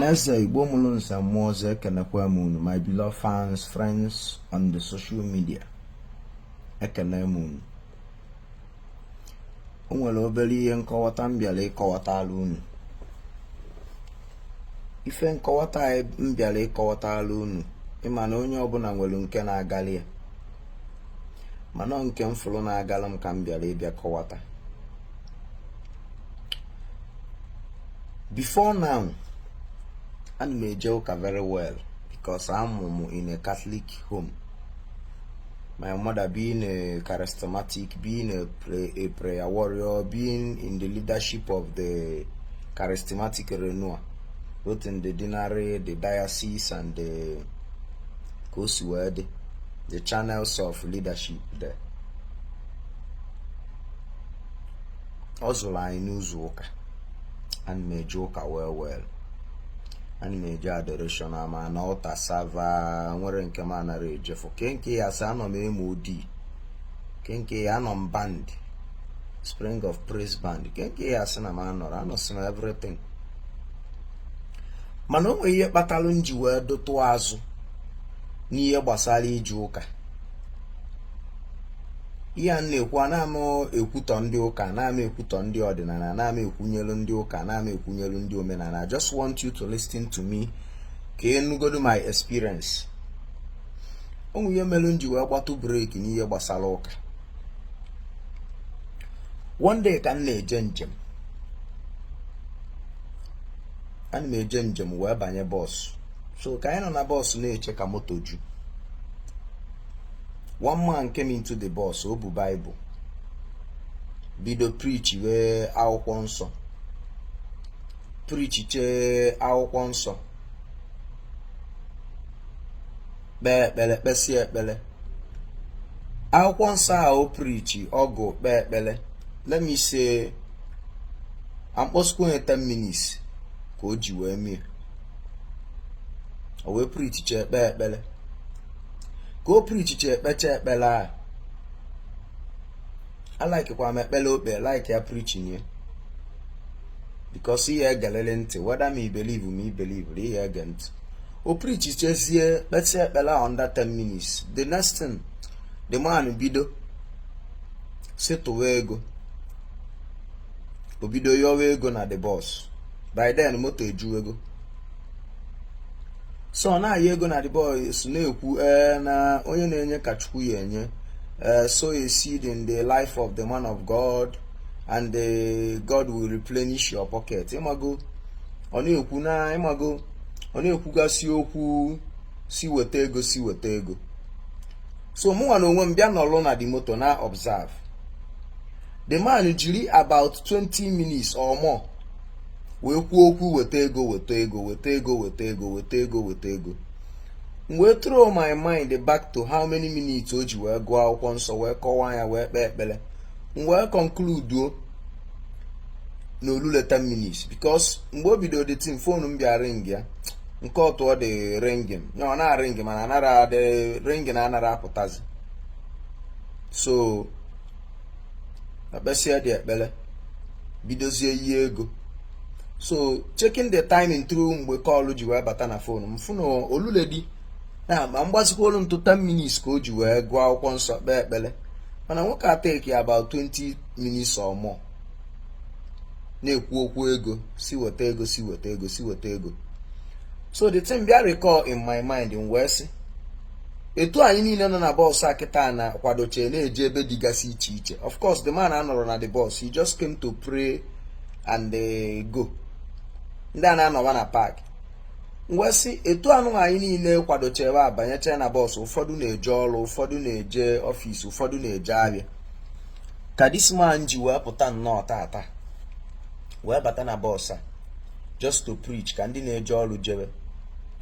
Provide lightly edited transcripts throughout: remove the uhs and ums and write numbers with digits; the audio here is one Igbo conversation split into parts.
Ọhaneze Igbo mụrụ nsa mmụọ ọzọ ekenekwa m unu, my beloved fans, friends on the social media. Ekene m unu. O nwere obere ihe nkọwata m bịara ịkọwatara unu. Ife nkọwata m bịara ịkọwatara unu, ịma na onye ọbụla nwere nke na-agali ya. Mana nke m fụrụ na-agala m ka m bịara ịbịa kọwata. Before now, I may joke very well because I'm in a Catholic home. My mother being a charismatic, being a prayer warrior, being in the leadership of the charismatic renewal, both in the deanery, the diocese, and the Koswed, the channels of leadership there. Also, I know Zoka and may joke well. And major adoration ama na altar server nwere nke ma na reje for kenke ya sa no me MOD kenke ya no band Spring of Praise band kenke ya sa na ma no so everything mana o nwe ihe kpatalu nji wee dotu azụ n'ihe gbasara ije ụka. Ihe a na-ekwu ana-ama ekwutọ ndị ụka, na-ama ekwutọ ndị ọdịnala, na-ama ekwunyelu ndị ụka, na-ama ekwunyelu ndị omenala. I just want you to listen to me ka enugodu my experience. O nwe ihe melu nji wee gbatu break n'ihe gbasara ụka. One day ka m na-eje njem. Ana m eje njem wee banye bọs. So ka anyị nọ na bọs na-eche ka moto ju. One man came into the bus, obu Bible. Bido preach we akwụkwọ nsọ. Preach che akwụkwọ nsọ. Kpesi ekpele. Akwụkwọ nsọ a o preach ọgụ kpee ekpele. Let me say, I'm supposed 10 minutes ka o ji wee mee. O wee preach che kpee ekpele. Go preach che ekpecha ekpele a. I like kwa ekpele okpe, like ya preaching here. Because he egelele ntị, whether me believe, he agent. O preach chezie ekpecha ekpele under 10 minutes. The next thing, the man bido setụwa ego. O bido yowe ego na the boss. By then moto eju ego. So na ego na the boys na-ekwu na onye na-enye ka Chukwu ya enye, sow a seed in the life of the man of God and God will replenish your pocket. Ịmago ọ na-ekwu na ịmago ọ na-ekwugasị okwu si weta ego. So mụnwa na onwe m bịa nọrọ na the moto na observe. The man jiri about 20 minutes or more wee kwuo okwu weta ego. Wee throw my mind back to how many minutes o ji wee gụọ akwụkwọ nsọ wee kọwaa ya wee kpee ekpele. Wee conclude na olule 10 minutes because mgbe o bido the team phone m bịa ring ya nke otu ọ dị ringing ọ na ring mana anara the ring na anara apụtazi. So akpesia dị ekpele bidozie ihe ego. So checking the timing through mgbe call ji wee bata na phone m fụna olule di na ma mgbazikwolu ntụ 10 minutes ka o ji wee gụọ akwụkwọ nsọ kpee ekpele mana nwoke a take about 20 minutes or more na-ekwu okwu ego si weta ego. So the thing bịa recall in my mind m wee sị etu anyị niile nọ na bọs a kịta na kwadoche na-eje ebe dịgasị iche. Of course the man anọrọ na the bus, he just came to pray and go. Ndị a na-anọwa na park. Mgbe si etu anụ anyị niile kwadochewe abanyecha na bọs, ụfọdụ na-eje ọrụ, ụfọdụ na-eje ọfịs, ụfọdụ na-eje ahịa. Ka this man ji wee pụta nnọọ tata wee bata na bọs a just to preach ka ndị na-eje ọrụ jewe.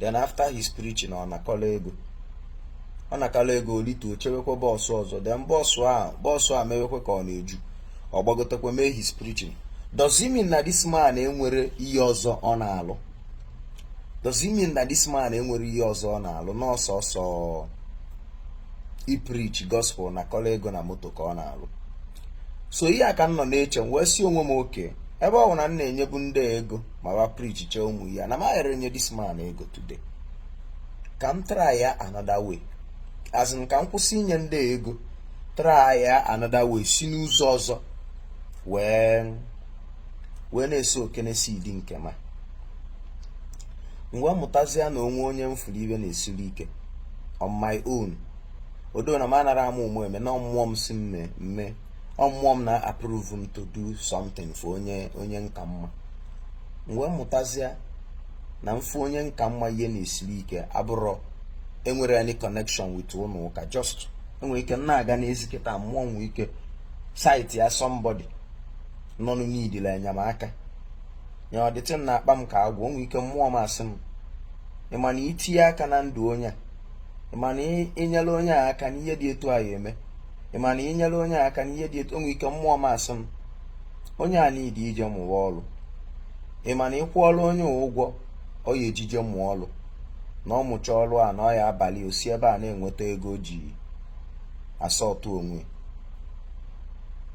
Then after his preaching ọ nakọla ego olite ochewekwa bọs ọzọ. Then bọs a mewekwe ka ọ na-eju ọ gbagotekwa mee his preaching. Does it mean that this man enwere ihe ọzọ ọ na-alụ? N'ọsọsọ i preach gospel na kọla ego na moto ka ọ na-alụ. So ihe aka nọ na-eche wee si onwe m oke ebe ọ bụ na m na-enyebu ndị ego ma ba preach ụmụ ya na m aghara enye this man ego today, ka m try ya another way, as in ka m kwụsị inye ndị ego, try ya another way, si n'ụzọ ọzọ wee na-eso okene seed nke ma mgbe mụtazia na onwe onye mfuru ibe na-esiri ike on my own, odo na m anara ama ụmụ eme na mmụọ m si mme mmụọ m na approve m to do something for onye nka mma. Mgbe mụtazia na mfu onye nka mma ihe na-esiri ike abụrụ enwere any connection with ụnụ ụka, just enwere ike na-aga n'ezi kịta mmụọ nwee ike site ya somebody nọ n'idile enyemaka ya ọ dịtị na-akpa m ka agwụ, nwee ike mmụọ m asị m ịma na itinye aka na ndụ onye a, ịma na inyere onye a aka n'ihe dị etu a ya eme, ịma na inyere onye a aka n'ihe dị etu, nwee ike mmụọ m asị m onye a n'idi ije mụwa ọrụ, ịma na ịkwụọla onye ụgwọ ọ ya ejije mụọ ọrụ, na ọ mụcha ọrụ a na ọ ya abalị osi ebe a na-enweta ego ji asọtụ onwe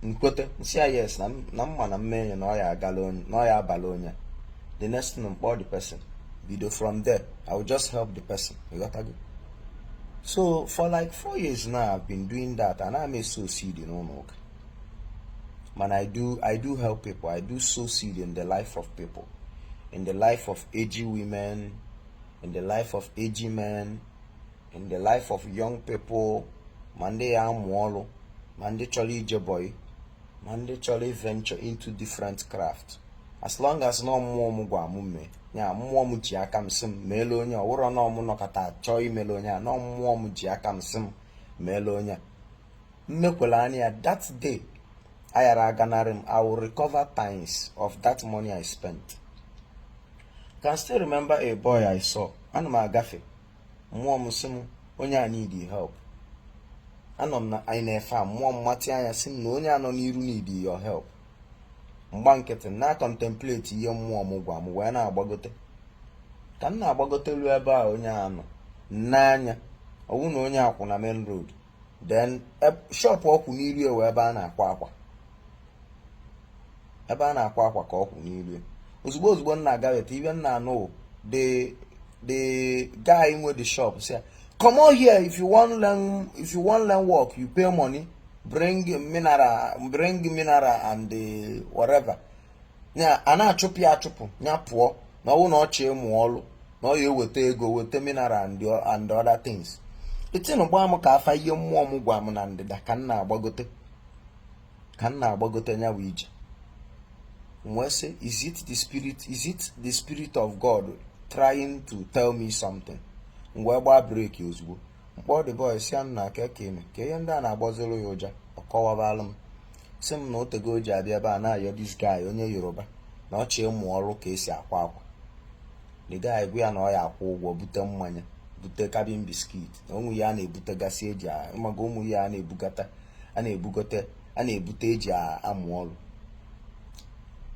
nkwete nsị ya yes na mma na mmenye na ọ ya abalị onye. The next thing mkpọ the person bido from there, I will just help the person. You got to go. So for like 4 years now I've been doing that, and I'm a sow seed in ụka. Man, I do help people. I do sow seed in the life of people, in the life of aging women, in the life of aging men, in the life of young people. Man, they are more, man, they chọrọ ije boy, man, they chọrọ venture into different craft. As long as no mmụọ m gwa m mee ya, mmụọ m ji aka m sị m meele onye ọ wụrụ na ọmụ nọkọta chọọ imele onye a, na mmụọ m ji aka m sị m meele onye a, mmekwela anya ya, that day ayara aganarị m, I will recover times of that money I spent. Can still remember a boy I saw, ana m agafe, mmụọ m sị m onye a need help, anọ m na anyị na-efe a, mmụọ m matị anya sị m na onye anọ n'iru need your help. Mgba nkịtị na contemplate ihe mmụọ m gwa m wee na-agbagote, ka m na-agbagotelu ebe a onye a nọ n'anya, ọwụ na onye akwụ na main road, then shop ọkwụ n'iru wee ebe a na-akwa akwa, ebe a na-akwa akwa ka ọkwụ n'iru. Ozugbo m na-agaweta ibe m na-anụ the guy nwe the shop say, come on here, if you want learn work, you pay money, bring mineral and whatever. Nya ana achụpụ ya achụpụ nya pụọ na ọwụ na ọchị ịmụ ọlụ na ọ ya eweta ego weta mineral and other things. Etinụ gba m ka afa ihe mmụọ m gwa m na ndịda ka m na-agbagote nya wee ije. Mwee sị, is it the spirit of God trying to tell me something? Mgbe gbaa break ozugbo mkpọ the boy si na ka eme ka ihe ndị a na-agbazoro ya ụja, ọ kọwabalụ m sị m na otego o ji abịa ebe a na-ayọ this guy onye Yoruba na ọchị ịmụ ọrụ ka esi akwa akwa. The guy bụ ya na ọ ya akwụ ụgwọ, bute mmanya, bute cabin biscuit na ụmụ ya a na-ebutegasị eji ịmaga ụmụ ya a na-ebute eji amụ ọrụ.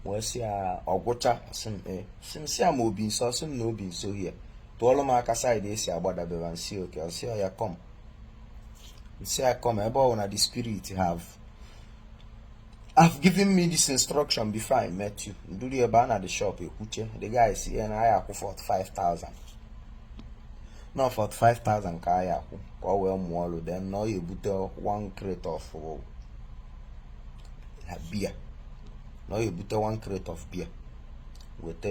Wee sị ya ọgwụcha, sị m si ya ma obi nsọ, sị m na obi nso hie tụọlụ m aka side esi agbadabeba, nsi oke ọsị ya come, nsi ya come ebe ọ na the spirit have given me this instruction before I met you. Nduri ebe a na the shop ekwuche, the guy si na ya akwụ 45,000, no 45,000 ka ya akwụ ka ọ wee mụọ ọrụ, then na ọ ya ebute 1 crate of beer, na ọ ya ebute 1 crate of beer, weta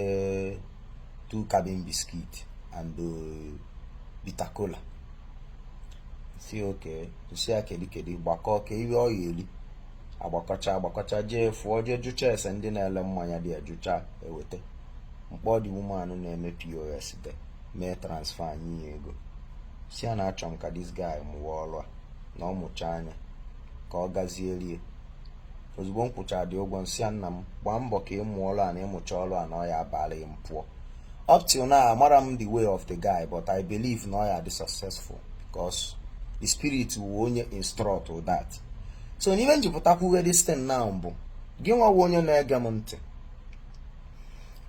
2 cabin biscuit and bitter cola. Si okay, si ya kedi gbakọ ka iwe ọ ya eri, agbakọcha jee fụọ jee jụcha ese ndị na-ele mmanya dị ajụcha eweta. Mkpọ dị woman na-eme POS de mee transfer anyị ego, si ya na achọ m ka this guy mụwa ọrụ a na ọ mụcha anya ka ọ gazie rie. Ozugbo m kwụcha dị ụgwọ, nsị ya nna m gbaa mbọ ka ịmụ ọrụ a na ịmụcha ọrụ a na ọ ya abalị m pụọ. Up till now, amara m the way of the guy, but I believe na ọ ya dị successful because the spirit will onye instruct with that. So n'ihe njipụtakwuwe this thing now bụ gị nwawa onye na-ege m ntị,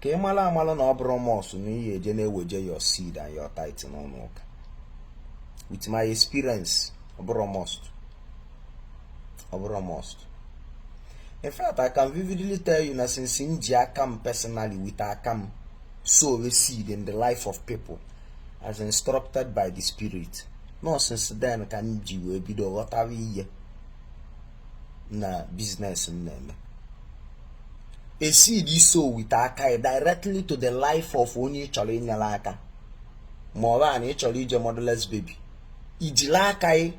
ka ị mara amalụ na ọ bụrụ mọsụ na ihe eje na-eweje your seed and your tithe n'ụlọ ụka. With my experience, ọ bụrụ must. In fact, I can vividly tell you that since I come personally with Akam, sow a seed in the life of people as instructed by the Spirit. No, since then can you be the whatever year na business in them. A seed is sow with Akai directly to the life of only Chalina Laka. More than a motherless baby. Ijilakai.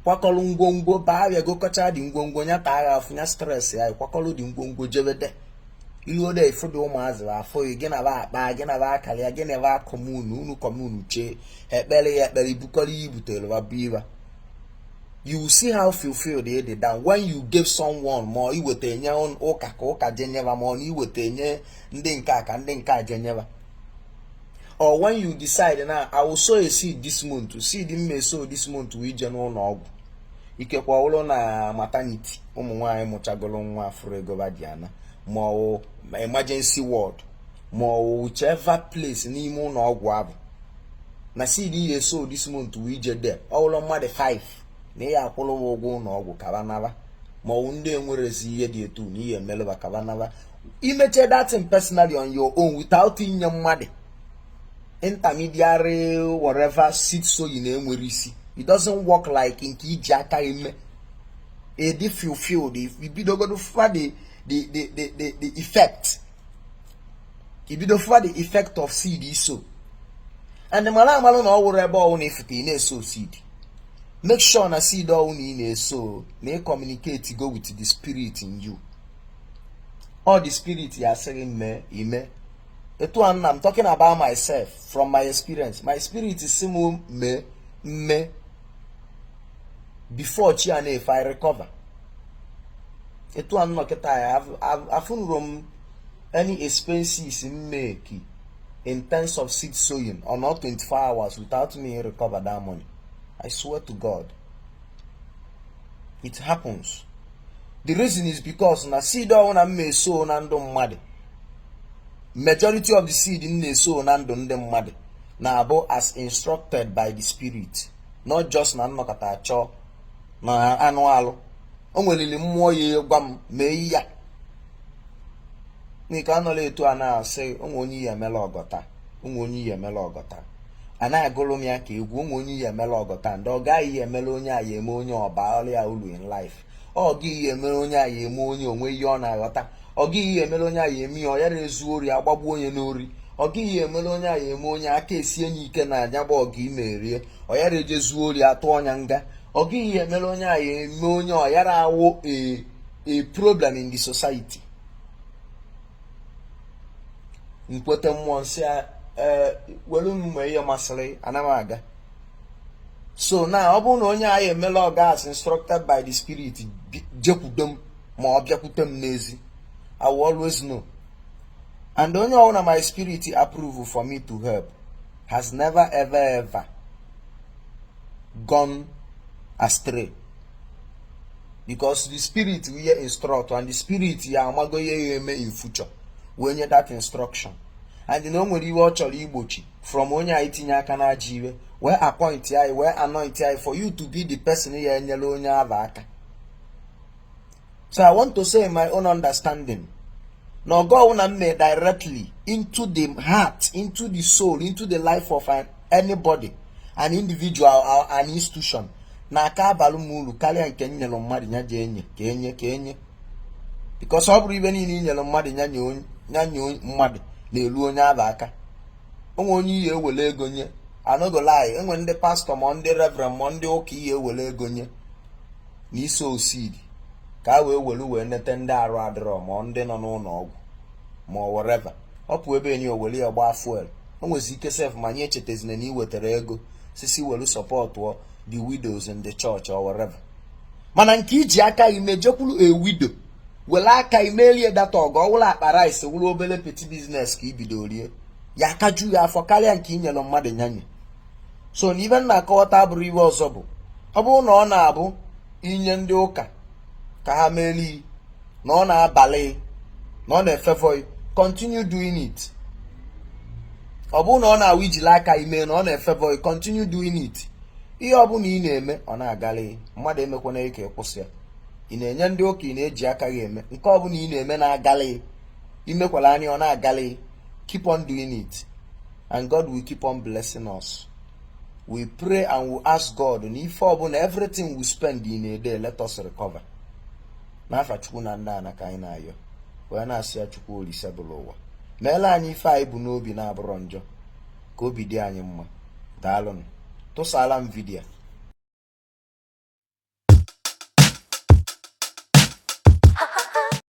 Kwakọlụ ngwongwo baa ya gokacha di ngwongwo nya ta afu nya stress ya kwakọlụ di ngwongwo jebede ilu ode ifudu ụmụazị afọ gị na ba akpa gị na ba akali gị na ba commune unu commune che ekpere ya ekpere ibukọrọ ibutere ba biwa. You will see how fulfilled they did that when you give someone more iwete nya ụka ka ụka jenyeba ma ọ na iwete nye ndị nke aka ndị nke jenyeba. Or when you decide now I will sow a seed this month, seed may sow this month we general no ikekwa ụlọ na maternity ụmụ nwaanyị mụchagolo nwa afụrụ ego badiana ma emergency ward ma whichever place n'ime ụlọ ọgwụ abụ na seed ihe sow this month we je there ụlọ mmadụ 5 na ihe akwụrụ ụgwọ ụlọ ọgwụ kabanaba ma ndị enwerezi ihe dị etu na ihe emelụba kabanaba imeche that thing personally on your own without inye mmadụ intermediary whatever seed sowing enwere isi. It doesn't work like in Kijaka ime. A fulfilled if we be go for the effect. If you do for the effect of seed is so. And the malam no whatever on if it so seed. Make sure na seed on in so may communicate to go with the spirit in you. All the spirit you are saying me. I'm talking about myself from my experience. My spirit is similar me before Chiane if I recover. I'm not I've from any expenses in make in terms of seed sowing or not 24 hours without me recover that money. I swear to God. It happens. The reason is because na seed on me sow nando mad. Majority of the seed in the soul and on them mad na abo as instructed by the Spirit, not just na nnọkọta chọ na anụ alụ o nwelili mmụọ ya gwa m mee ya nika anọla etu a na-asị onwe onye ya emela ọgọta onwe onye ya emela ọgọta a na-agụrụ m ya ka egwu onwe onye ya emela ọgọta ndị ọ gaghị emela onye a ya eme onye ọba ọlịa ulu in life ọ gịghị emere onye a ya eme onye onwe ihe ọ na-aghọta ọ gịghị emere onye a ya eme ya ọ ya na-ezu ori agbagbu onye n'ori ọ gịghị emere onye a ya eme onye aka esi enyi ike na anya bụ ọgụ imerie ọ ya na-eje zuo ori atụ ọnya nga ọ gịghị emere onye a ya eme onye ọ ya na-awụ a problem in the society. Nkwete mmụọ nsị welu mgbe ihe masịrị anam aga. So now ọ bụrụ na onye a ya emela ọga as instructed by the Spirit jekwudo m ma ọ bịakwute m n'ezi, I will always know. And the only one my spirit approval for me to help has never ever gone astray. Because the Spirit will instruct and the Spirit ya amago ye in future when you that instruction. And the no you watch or Igbo from onye itinye aka na jiwe where appoint ya where anoint ya for you to be the person ya enyelo onye aka. So I want to say in my own understanding, now go on and made directly into the heart, into the soul, into the life of anybody, an individual or an institution. Na ka balumulu kali an kenye lo mmadi nya kenye. Because ọ bụrụ ibe niile nyelo mmadi nya mmadi na-elu onye aka. Onwe onye ihe ewele ego nye. I no go lie, enwe ndị pastor ma ndị reverend ma ndị ụka ihe ewele ego nye. Na iso seed. Ka wee welu wee nete ndị arụ adịrọ ma ndị nọ n'ụlọ ọgwụ ma whatever. Ọ pụ ebe enyi oweli ya gbaa fuel. O nwezi ike sef ma nye echetezina na iwetara ego sisi welu support the widows in the church or whatever. Mana nke iji aka ime jekwulu a widow wele aka imelie data ọgọ ọwụla akpa rice wulu obele petit business ka ibido rie ya aka ju ya afọ karịa nke inyelo mmadụ nyanye. So na ibe nna akọwata abụrụ iwe ọzọ bụ ọ bụrụ na ọ na-abụ inye ndị ụka ka ha meli na ọ na-abalị na ọ na-efevoi, continue doing it. Ọ bụrụ na ọ na-awụ ijili aka ime na ọ na-efevoi, continue doing it. Ihe ọ bụla ị na-eme ọ na-agalị mmadụ emekwana ike kwụsị ya. ị na-enye ndị ụka ị na-eji aka gị eme, nke ọ bụla ị na-eme na-agalị imekwala anya ọ na-agalị, keep on doing it and God will keep on blessing us. We pray and we ask God na ife ọbụla everything we spend in a day let us recover. N'afa Chukwu na nna ana ka anyị na-ayọ wee na-asị ya Chukwu olise bụla ụwa meela anyị ife anyị bụ n'obi na-abụrọ njọ ka obi dị anyị mma. Daalụnụ, tụsala m vidiyo.